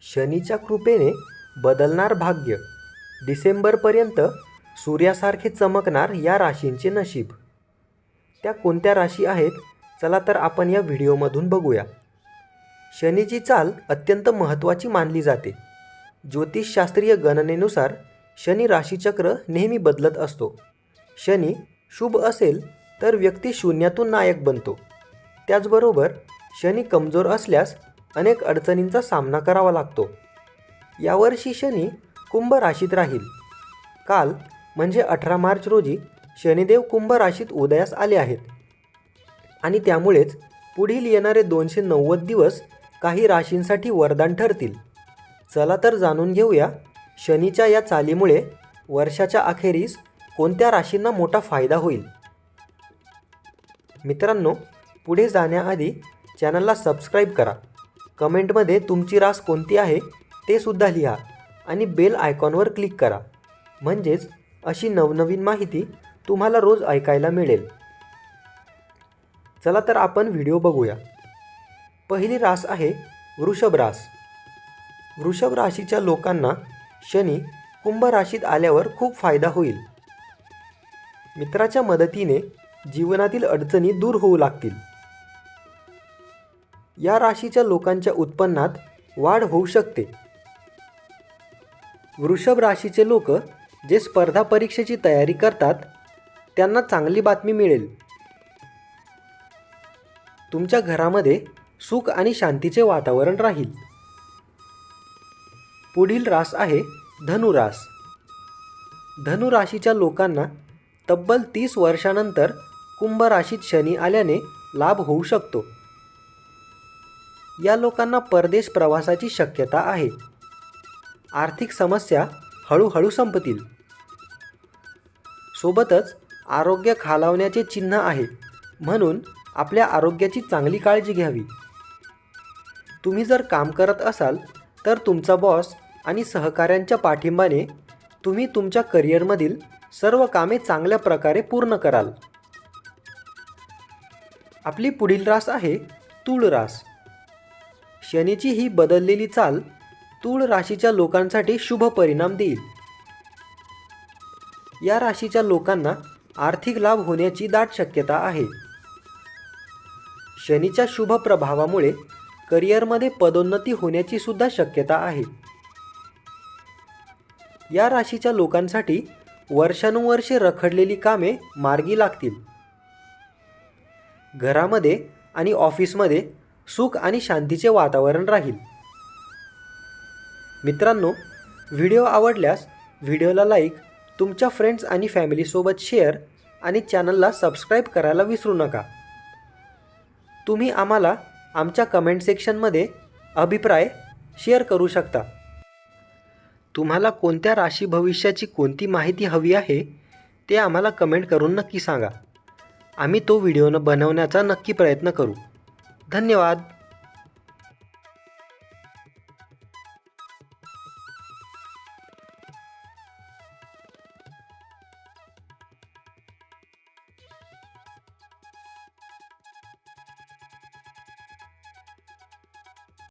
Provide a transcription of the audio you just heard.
शनीच्या कृपेने बदलणार भाग्य. डिसेंबरपर्यंत सूर्यासारखे चमकणार या राशींचे नशीब. त्या कोणत्या राशी आहेत? चला तर आपण या व्हिडिओमधून बघूया. शनीची चाल अत्यंत महत्त्वाची मानली जाते. ज्योतिषशास्त्रीय गणनेनुसार शनी राशीचक्र नेहमी बदलत असतो. शनी शुभ असेल तर व्यक्ती शून्यातून नायक बनतो. त्याचबरोबर शनी कमजोर असल्यास अनेक अडचणींचा सामना करावा लागतो. यावर्षी शनी कुंभ राशीत राहील. काल म्हणजे 18 मार्च रोजी शनिदेव कुंभ राशीत उदयास आले आहेत आणि त्यामुळेच पुढील येणारे 290 दिवस काही राशींसाठी वरदान ठरतील. चला तर जाणून घेऊया शनीच्या या चालीमुळे वर्षाच्या अखेरीस कोणत्या राशींना मोठा फायदा होईल. मित्रांनो, पुढे जाण्याआधी चॅनलला सबस्क्राईब करा. कमेंटमध्ये तुमची रास कोणती आहे ते सुद्धा लिहा आणि बेल आयकॉनवर क्लिक करा. म्हणजेच अशी नवनवीन माहिती तुम्हाला रोज ऐकायला मिळेल. चला तर आपण व्हिडिओ बघूया. पहिली रास आहे वृषभ रास. वृषभ राशीच्या लोकांना शनी कुंभ राशीत आल्यावर खूप फायदा होईल. मित्राच्या मदतीने जीवनातील अडचणी दूर होऊ लागतील. या राशीच्या लोकांच्या उत्पन्नात वाढ होऊ शकते. वृषभ राशीचे लोक जे स्पर्धा परीक्षेची तयारी करतात त्यांना चांगली बातमी मिळेल. तुमच्या घरामध्ये सुख आणि शांतीचे वातावरण राहील. पुढील रास आहे धनु रास. धनु राशीच्या लोकांना तब्बल 30 वर्षानंतर कुंभ राशीत शनी आल्याने लाभ होऊ शकतो. या लोकांना परदेश प्रवासाची शक्यता आहे. आर्थिक समस्या हळूहळू संपतील. सोबतच आरोग्य खालावण्याचे चिन्ह आहे, म्हणून आपल्या आरोग्याची चांगली काळजी घ्यावी. तुम्ही जर काम करत असाल तर तुमचा बॉस आणि सहकाऱ्यांच्या पाठिंबाने तुम्ही तुमच्या करिअरमधील सर्व कामे चांगल्या प्रकारे पूर्ण कराल. आपली पुढील रास आहे तूळ रास. शनीची ही बदललेली चाल तूळ राशीच्या लोकांसाठी शुभ परिणाम देईल. या राशीच्या लोकांना आर्थिक लाभ होण्याची दाट शक्यता आहे. शनीच्या शुभ प्रभावामुळे करिअरमध्ये पदोन्नती होण्याची सुद्धा शक्यता आहे. या राशीच्या लोकांसाठी वर्षानुवर्षे रखडलेली कामे मार्गी लागतील. घरामध्ये आणि ऑफिसमध्ये सुख आणि शांतीचे वातावरण राहील. मित्रांनो, व्हिडिओ आवडल्यास व्हिडिओला लाईक, तुमच्या फ्रेंड्स आणि फॅमिलीसोबत शेअर आणि चॅनलला सबस्क्राईब करायला विसरू नका. तुम्ही आम्हाला आमच्या कमेंट सेक्शनमध्ये अभिप्राय शेअर करू शकता. तुम्हाला कोणत्या राशी भविष्याची कोणती माहिती हवी आहे ते आम्हाला कमेंट करून नक्की सांगा. आम्ही तो व्हिडिओ बनवण्याचा नक्की प्रयत्न करू. धन्यवाद.